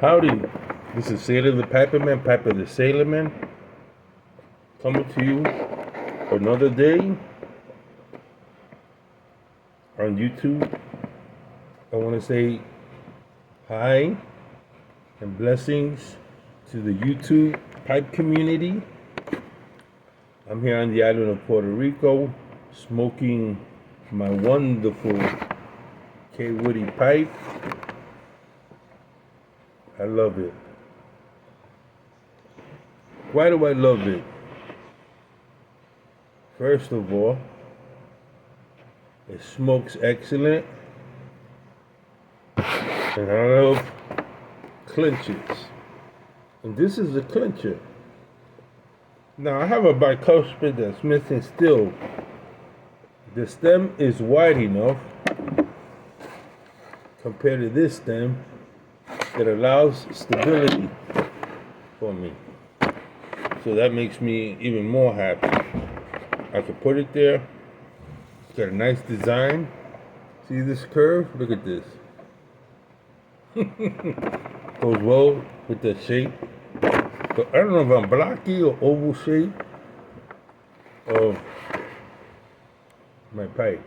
Howdy, this is Sailor the Piperman, Piper the Sailorman, coming to you another day on YouTube. I want to say hi and blessings to the YouTube pipe community. I'm here on the island of Puerto Rico, smoking my wonderful K. Woody pipe. I love it. Why do I love it? First of all, it smokes excellent, and I love clinches. And this is a clincher. Now I have a bicuspid that's missing still. The stem is wide enough compared to this stem that allows stability for me. So that makes me even more happy. I can put it there. It's got a nice design. See this curve? Look at this. Goes well with the shape. So I don't know if I'm blocky or oval shape of my pipe.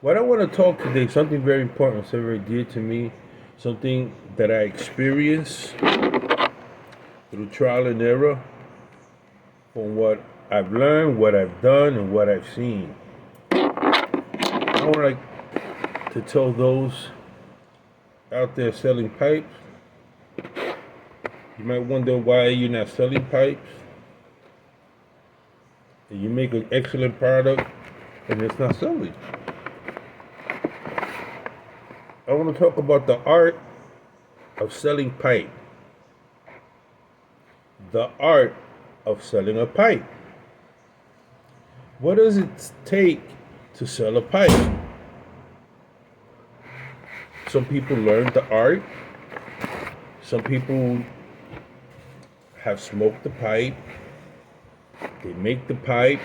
What I want to talk today, something very important, so very dear to me, something that I experienced through trial and error, from what I've learned, what I've done, and what I've seen. I would like to tell those out there selling pipes, you might wonder why you're not selling pipes. And you make an excellent product and it's not selling. I want to talk about the art of selling pipe. The art of selling a pipe. What does it take to sell a pipe? Some people learn the art. Some people have smoked the pipe. They make the pipe.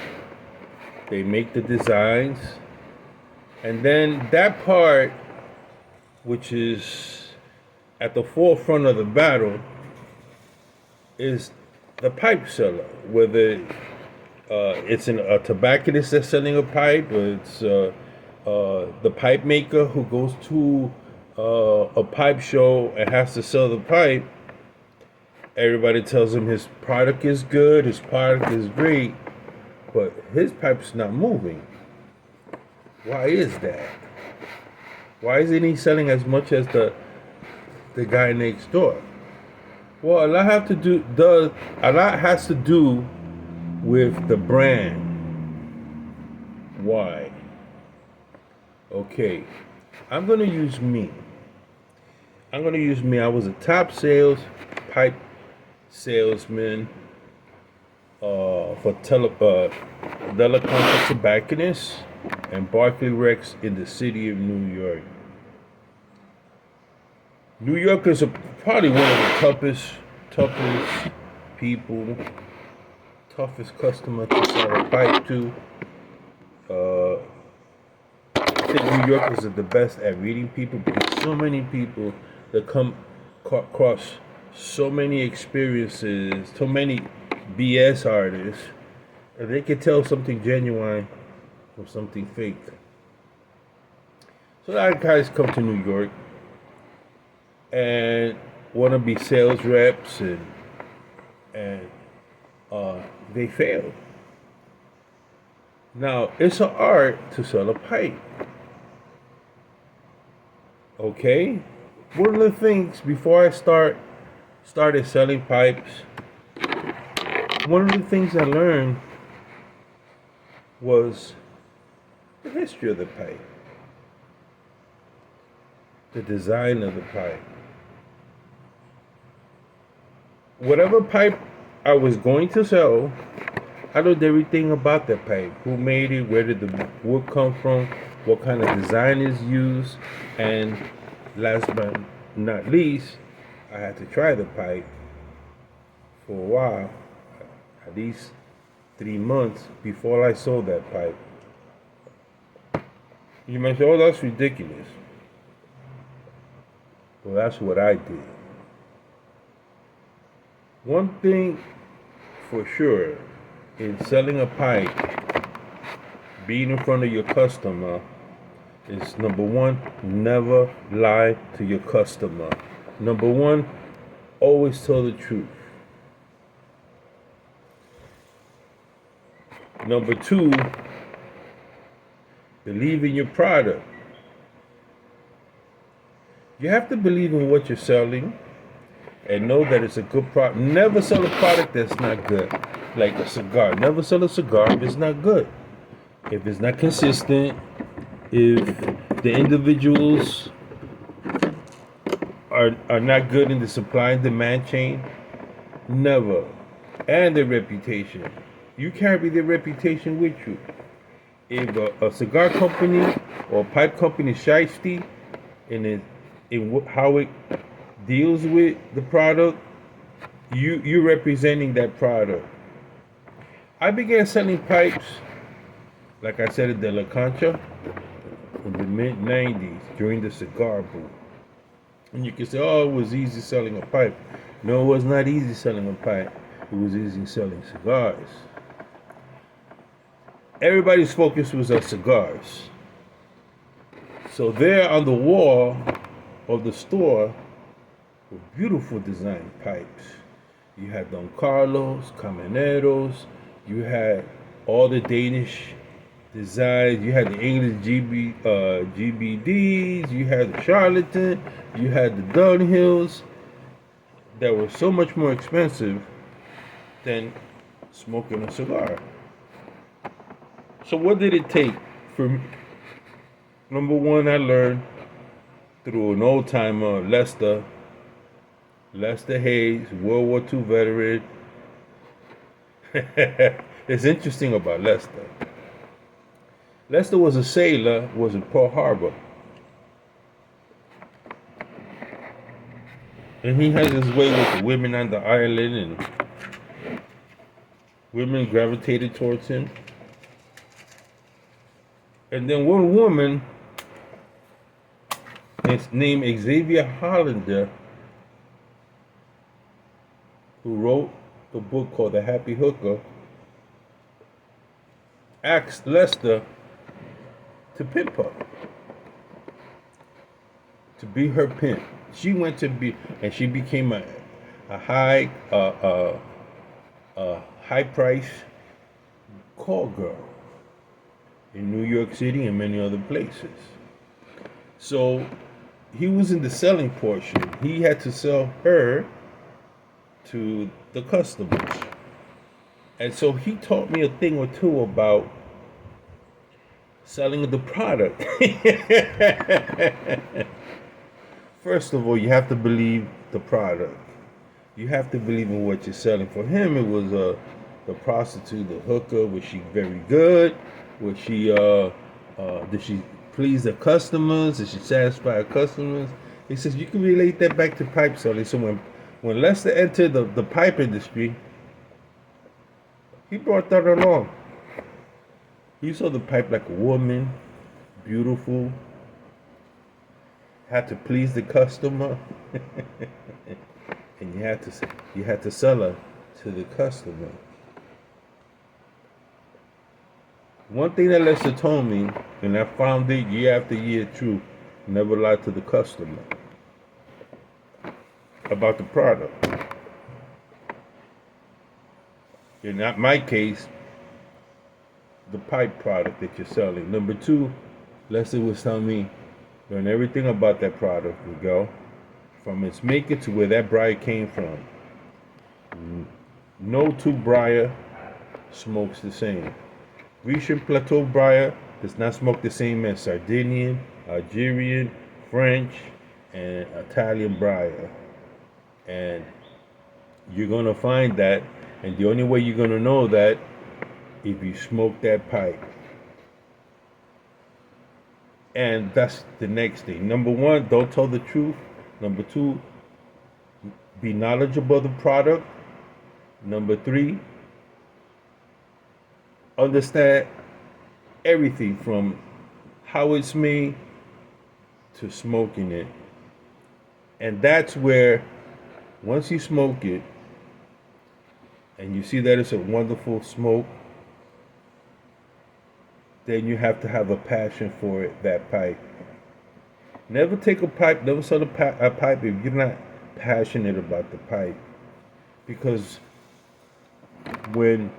They make the designs. And then that part, which is at the forefront of the battle, is the pipe seller. Whether it's a tobacconist that's selling a pipe, or it's the pipe maker who goes to a pipe show and has to sell the pipe. Everybody tells him his product is good, his product is great, but his pipe's not moving. Why is that? Why isn't he selling as much as the guy next door? Well, a lot has to do with the brand. Why? Okay, I'm gonna use me. I was a top pipe salesman for Della Conta Tobacconists and Barclay Rex in the city of New York. New Yorkers are probably one of the toughest people, toughest customer to sell a pipe to. I think New Yorkers are the best at reading people because so many people that come across so many experiences, so many BS artists, and they can tell something genuine from something fake. So a lot of guys come to New York and want to be sales reps, and they fail. Now, it's an art to sell a pipe. Okay? One of the things before I started selling pipes, one of the things I learned was the history of the pipe, the design of the pipe. Whatever pipe I was going to sell, I learned everything about that pipe. Who made it, where did the wood come from, what kind of design is used, and last but not least, I had to try the pipe for a while, at least 3 months before I sold that pipe. You might say, oh, that's ridiculous. Well, that's what I did. One thing for sure in selling a pipe, being in front of your customer, is number one, never lie to your customer. Number one, always tell the truth. Number two, believe in your product. You have to believe in what you're selling and know that it's a good product. Never sell a product that's not good. Like a cigar. Never sell a cigar if it's not good. If it's not consistent, if the individuals are not good in the supply and demand chain, never. And their reputation. You carry their reputation with you. If a cigar company or a pipe company is shiesty in how it deals with the product, you're representing that product. I began selling pipes, like I said, at De La Concha in the mid-90s during the cigar boom. And you can say, oh, it was easy selling a pipe. No, it was not easy selling a pipe. It was easy selling cigars. Everybody's focus was on cigars. So there on the wall of the store were beautiful design pipes. You had Don Carlos, Camaneros, you had all the Danish designs, you had the English GBDs, you had the Charlatan, you had the Dunhills that were so much more expensive than smoking a cigar. So what did it take for me? Number one, I learned through an old timer, Lester Hayes, World War II veteran. It's interesting about Lester. Lester was a sailor, was in Pearl Harbor. And he had his way with the women on the island, and women gravitated towards him. And then one woman, named Xavier Hollander, who wrote a book called The Happy Hooker, asked Lester to pimp her, to be her pimp. She went to be, and she became a high price call girl in New York City and many other places. So he was in the selling portion. He had to sell her to the customers. And so he taught me a thing or two about selling the product. First of all, you have to believe the product. You have to believe in what you're selling. For him, it was the prostitute, the hooker. Was she very good? Was she did she please the customers? Did she satisfy her customers? He says you can relate that back to pipe selling. So when Lester entered the pipe industry, he brought that along. He saw the pipe like a woman, beautiful, had to please the customer, and you had to sell her to the customer. One thing that Lester told me, and I found it year after year true, never lie to the customer about the product. In my case, the pipe product that you're selling. Number two, Lester was telling me, learn everything about that product, Miguel, from its maker to where that briar came from. No two briar smokes the same. Grecian Plateau briar does not smoke the same as Sardinian, Algerian, French, and Italian briar. And you're going to find that, and the only way you're going to know that if you smoke that pipe. And that's the next thing. Number one, don't tell the truth. Number two, be knowledgeable of the product. Number three, understand everything from how it's made to smoking it. And that's where, once you smoke it, and you see that it's a wonderful smoke, then you have to have a passion for it, that pipe. Never take a pipe, never sell a pipe if you're not passionate about the pipe. Because when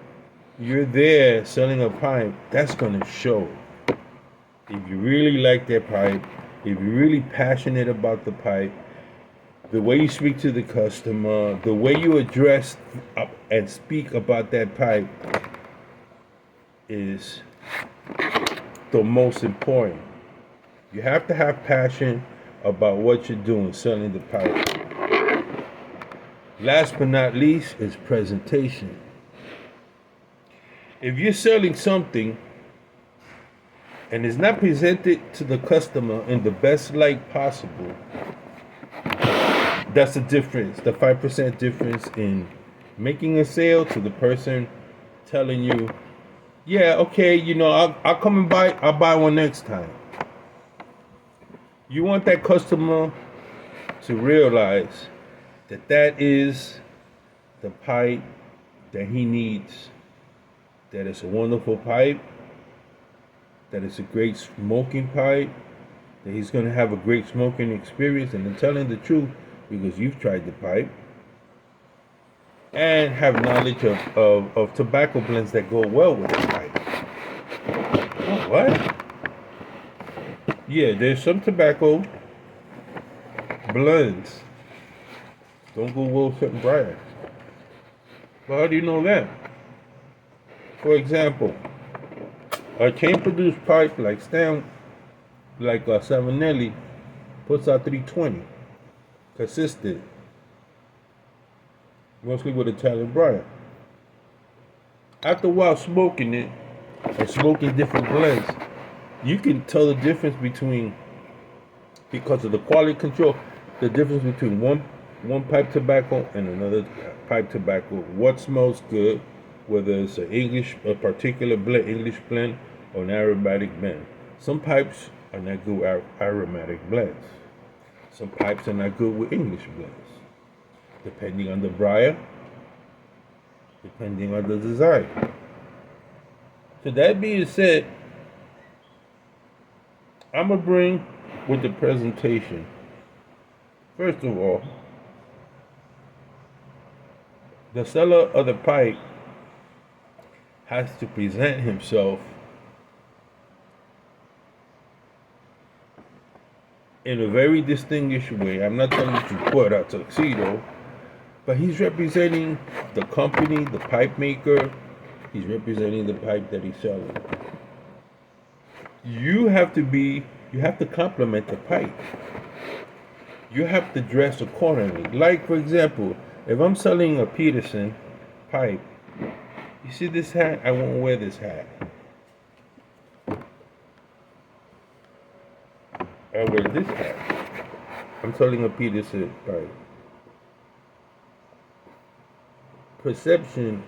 you're there selling a pipe, that's going to show. If you really like that pipe, if you're really passionate about the pipe, the way you speak to the customer, the way you address and speak about that pipe is the most important. You have to have passion about what you're doing, selling the pipe. Last but not least is presentation. If you're selling something and it's not presented to the customer in the best light possible, that's the difference, the 5% difference in making a sale to the person telling you, yeah, okay, I'll come and I'll buy one next time. You want that customer to realize that that is the pipe that he needs, that it's a wonderful pipe, that it's a great smoking pipe, that he's going to have a great smoking experience, and then telling the truth because you've tried the pipe, and have knowledge of tobacco blends that go well with the pipe. Oh, what? Yeah, there's some tobacco blends. Don't go Wilson and Brian. But how do you know that? For example, a chain produced pipe like Savinelli puts out 320. Consistent. Mostly with Italian Brian. After a while smoking it and smoking different blends, you can tell the difference because of the quality control, the difference between one pipe tobacco and another pipe tobacco. What smells good, whether it's a particular blend, English blend, or an aromatic blend. Some pipes are not good with aromatic blends. Some pipes are not good with English blends, depending on the briar, depending on the design. So that being said, I'm going to bring with the presentation. First of all, the seller of the pipe has to present himself in a very distinguished way. I'm not telling you to put a tuxedo, but he's representing the company, the pipe maker. He's representing the pipe that he's selling. You have to compliment the pipe. You have to dress accordingly. Like, for example, if I'm selling a Peterson pipe, you see this hat? I won't wear this hat. I wear this hat. I'm selling a Peterson pipe. Perception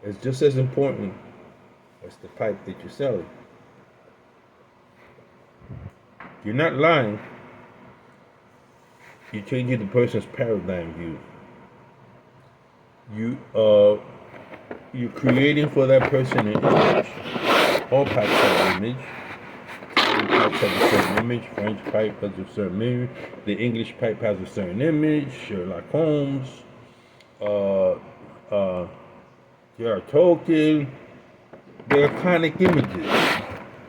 is just as important as the pipe that you're selling. You're not lying. You're changing the person's paradigm view. You're creating for that person an image. All pipes have an image. Italian pipes have a certain image. French pipe has a certain image. The English pipe has a certain image. Sherlock Holmes. There are Tolkien. There are iconic images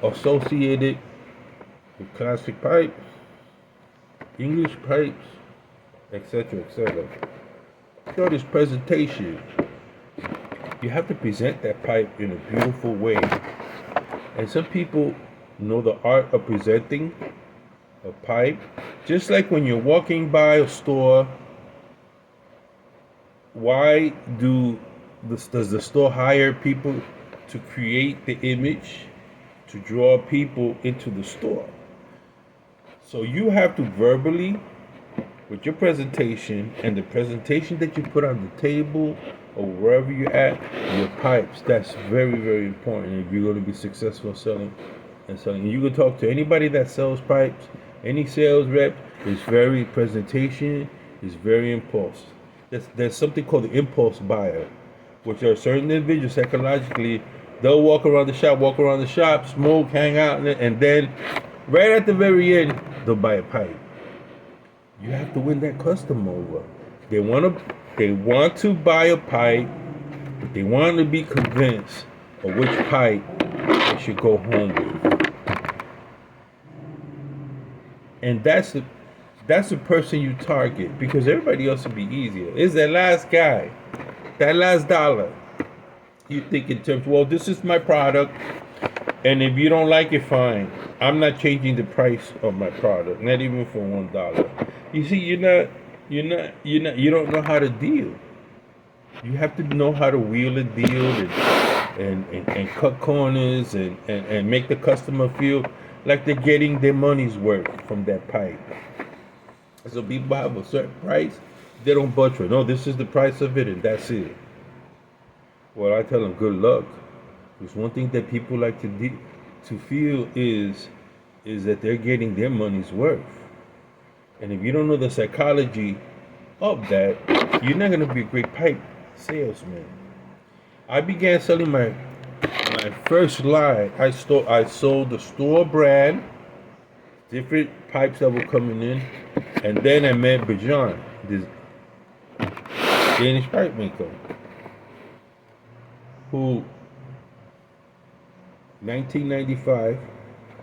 associated with classic pipes, English pipes, etc., etc. Third is presentation. You have to present that pipe in a beautiful way. And some people know the art of presenting a pipe. Just like when you're walking by a store, why does the store hire people to create the image, to draw people into the store? So you have to verbally, with your presentation and the presentation that you put on the table or wherever you're at, your pipes, that's very, very important if you're going to be successful selling. And you can talk to anybody that sells pipes, any sales rep. Presentation is very impulse. There's something called the impulse buyer. which are certain individuals psychologically, they'll walk around the shop, smoke, hang out, and then right at the very end, they'll buy a pipe. You have to win that customer over. They want to buy a pipe, but they want to be convinced of which pipe they should go home with. And that's the person you target, because everybody else will be easier. It's that last guy, that last dollar. You think in terms, well, this is my product, and if you don't like it, fine. I'm not changing the price of my product, not even for $1. You see, you don't know how to deal. You have to know how to wheel a deal and cut corners and make the customer feel like they're getting their money's worth from that pipe. So people have a certain price, they don't budge for it. No, this is the price of it, and that's it. Well, I tell them good luck. Because one thing that people like to feel is that they're getting their money's worth. And if you don't know the psychology of that, you're not going to be a great pipe salesman. I began selling my first line. I sold the store brand, different pipes that were coming in, and then I met Bajan, this Danish pipe maker, who 1995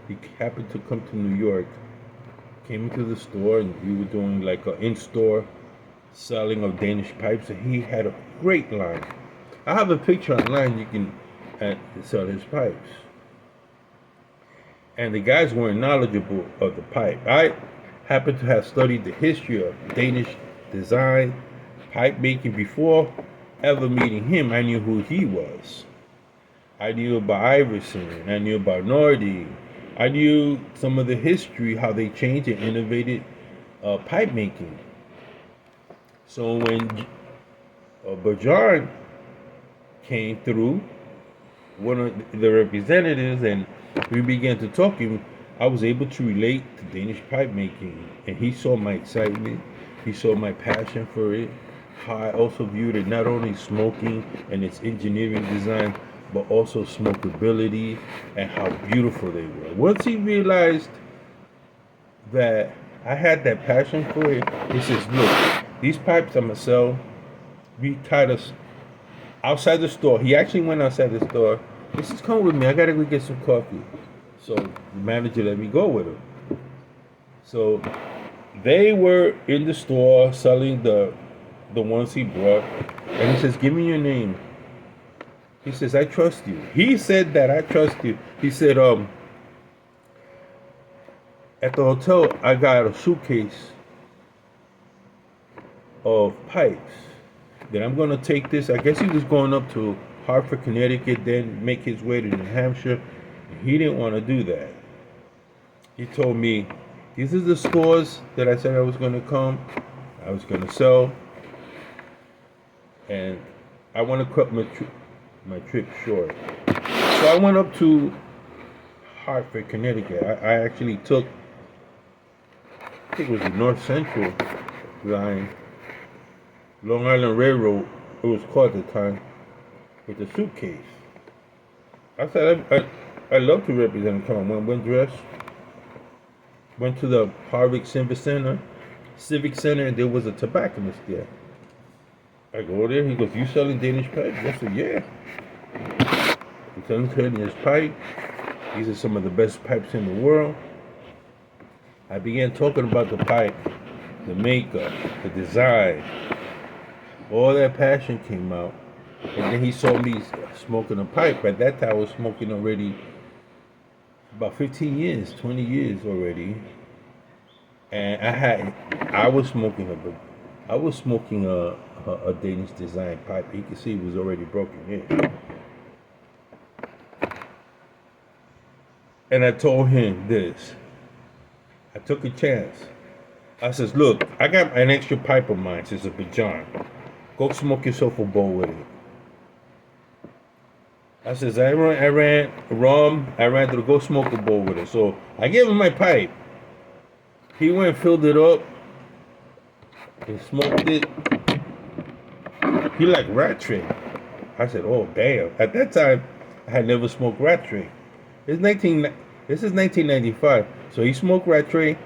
he happened to come to New York, came into the store, and we were doing like an in-store selling of Danish pipes, and he had a great line. I have a picture online. You can sell his pipes, and the guys weren't knowledgeable of the pipe. I happen to have studied the history of Danish design, pipe making before ever meeting him. I knew who he was. I knew about Iverson. I knew about Nordy. I knew some of the history, how they changed and innovated pipe making. So when Bajan came through, one of the representatives, and we began to talking, I was able to relate to Danish pipe making, and he saw my excitement, he saw my passion for it, how I also viewed it not only smoking and its engineering design, but also smokability and how beautiful they were. Once he realized that I had that passion for it, he says, look, these pipes I'm gonna sell, we tied us outside the store. He actually went outside the store. He says, come with me, I gotta go get some coffee. So the manager let me go with him. So they were in the store selling the ones he brought, and he says, give me your name. He says, I trust you. He said that, I trust you. He said, at the hotel, I got a suitcase of pipes. Then I'm going to take this. I guess he was going up to Hartford, Connecticut, then make his way to New Hampshire. He didn't want to do that. He told me, these are the stores that I said I was going to come. I was going to sell. And I want to cut my trip short. So I went up to Hartford, Connecticut. I actually took, I think it was the North Central line, Long Island Railroad, it was called at the time, with a suitcase. I said, I love to represent him. Come on, went dressed, went to the Harvick Civic Center, and there was a tobacconist there. I go there, he goes, you selling Danish pipes? I said, yeah. He's selling Danish pipe. These are some of the best pipes in the world. I began talking about the pipe, the makeup, the design. All that passion came out. And then he saw me smoking a pipe. At that time, I was smoking already about 15 years, 20 years already. And I was smoking a Danish design pipe. You can see it was already broken in. And I told him this. I took a chance. I says, look, I got an extra pipe of mine. It's a Bajan. Go smoke yourself a bowl with it. I says, I ran to go smoke a bowl with it. So I gave him my pipe. He went and filled it up. He smoked it. He like rat train. I said, oh damn. At that time, I had never smoked rat tray. This is 1995. So he smoked rat tray.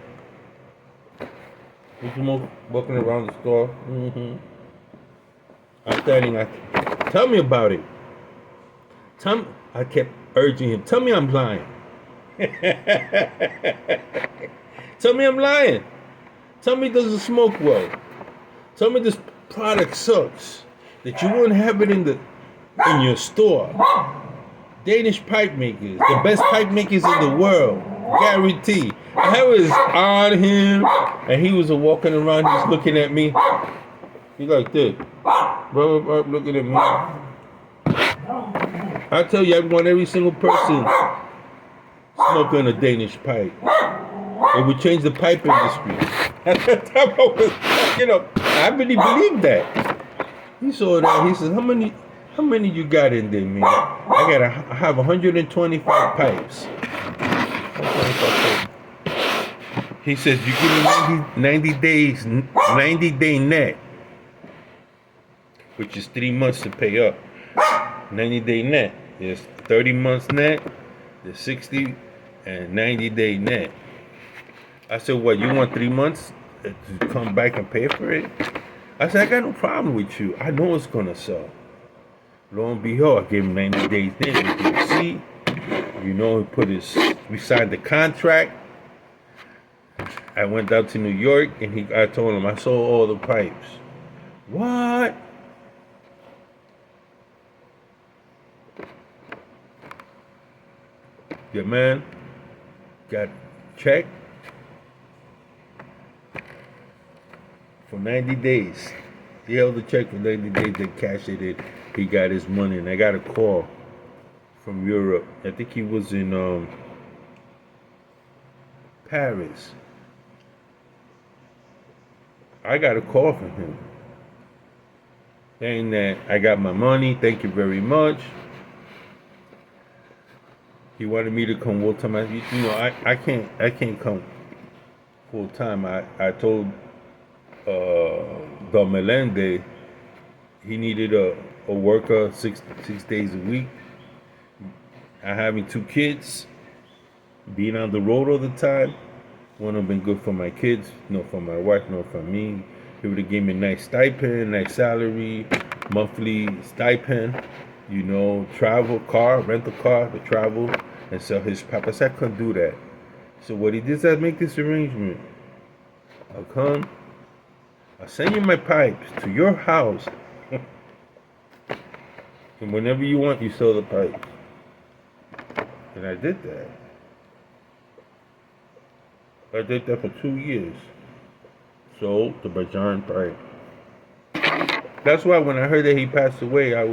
He smoked walking around the store. I'm standing. Tell me about it. I kept urging him. Tell me I'm lying. Tell me I'm lying. Tell me it doesn't smoke well. Tell me this product sucks. That you won't have it in your store. Danish pipe makers, the best pipe makers in the world, guarantee. I was on him, and he was walking around, just looking at me. He like this, bro, looking at me. I tell you, I want every single person smoking a Danish pipe. It would change the pipe industry. At that time, I really believed that. He saw that. He said, "How many you got in there, man? I have 125 pipes." He says, "You give me 90 days, 90-day net, which is 3 months to pay up. 90-day net is 30 months net, there's 60 and 90-day net." I said, "What? You want 3 months to come back and pay for it?" I said, "I got no problem with you. I know it's gonna sell." Lo and behold, I gave him 90 days in with the receipt. We signed the contract. I went down to New York and I told him I sold all the pipes. What? The man got checked for 90 days. He held the check for 90 days, they cashed it in. He got his money, and I got a call from Europe. I think he was in Paris. I got a call from him saying that I got my money, thank you very much. He wanted me to come full time. I can't come full time. I told Don Melende he needed a worker six days a week. I having 2 kids, being on the road all the time, wouldn't have been good for my kids, nor for my wife, nor for me. He would have gave me a nice stipend, nice salary, monthly stipend, travel car, rent a car to travel and sell his pipe. I said I couldn't do that. So what he did is I make this arrangement. I'll come, I'll send you my pipes to your house. And whenever you want, you sell the pipes. And I did that. I did that for 2 years. Sold the Bajan pipe. That's why when I heard that he passed away, I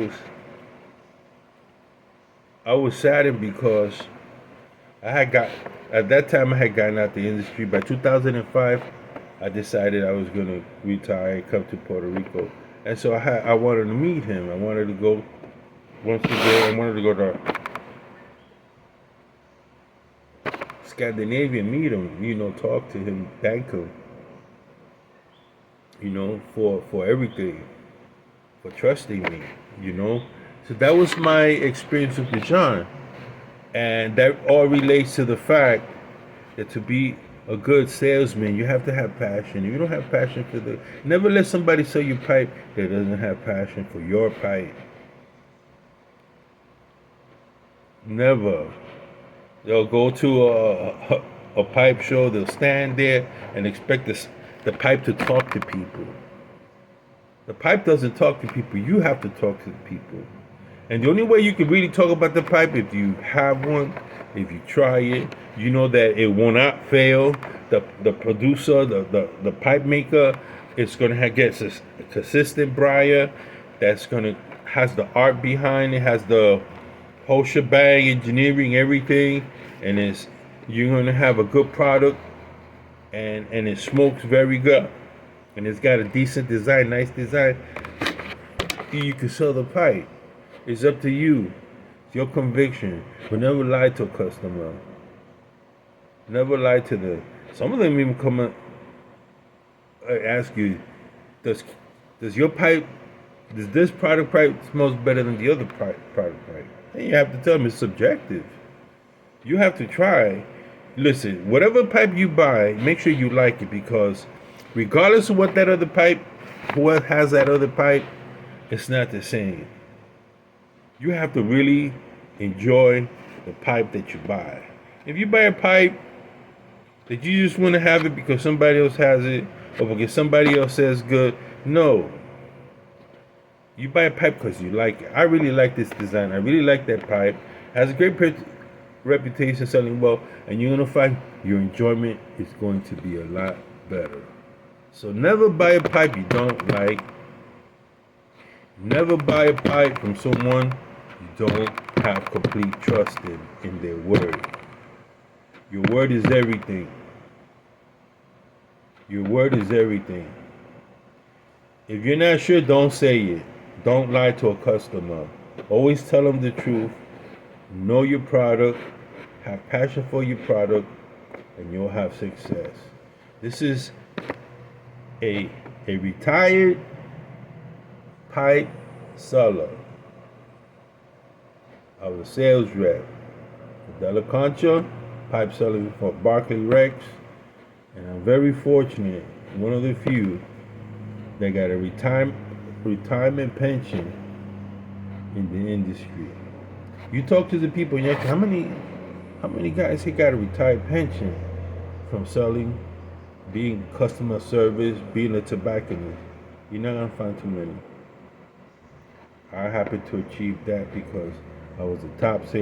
was saddened because at that time I had gotten out the industry. By 2005, I decided I was going to retire and come to Puerto Rico. And so I wanted to meet him. I wanted to go once again. I wanted to go to Scandinavia, meet him, talk to him, thank him, for everything, for trusting me, So that was my experience with Bijan. And that all relates to the fact that to be a good salesman, you have to have passion. If you don't have passion never let somebody sell you pipe that doesn't have passion for your pipe. Never. They'll go to a pipe show, they'll stand there and expect the pipe to talk to people. The pipe doesn't talk to people, you have to talk to the people. And the only way you can really talk about the pipe, if you have one, if you try it, you know that it will not fail. The producer, the pipe maker, it's gonna get a consistent briar that's has the art behind it, has the whole shebang, engineering, everything, and you're gonna have a good product, and it smokes very good, and it's got a decent design, nice design. You can sell the pipe. It's up to you. It's your conviction. But never lie to a customer. Never lie to them. Some of them even come and ask you, does your pipe Does this product pipe smells better than the other product pipe? And you have to tell them it's subjective. You have to try. Listen, whatever pipe you buy, make sure you like it, because regardless of what that other pipe, what has that other pipe, it's not the same. You have to really enjoy the pipe that you buy. If you buy a pipe that you just want to have it because somebody else has it or because somebody else says good, no. You buy a pipe because you like it. I really like this design. I really like that pipe. It has a great reputation, selling well, and you're going to find your enjoyment is going to be a lot better. So never buy a pipe you don't like. Never buy a pipe from someone you don't have complete trust in their word. Your word is everything. Your word is everything. If you're not sure, don't say it. Don't lie to a customer. Always tell them the truth. Know your product. Have passion for your product, and you'll have success. This is a retired pipe seller. I was a sales rep for Della Concha, pipe selling for Barclay Rex, and I'm very fortunate, one of the few that got a retirement pension in the industry. You talk to the people, and how many guys here got a retired pension from selling, being customer service, being a tobacconist? You're not gonna find too many. I happened to achieve that because I was a top sales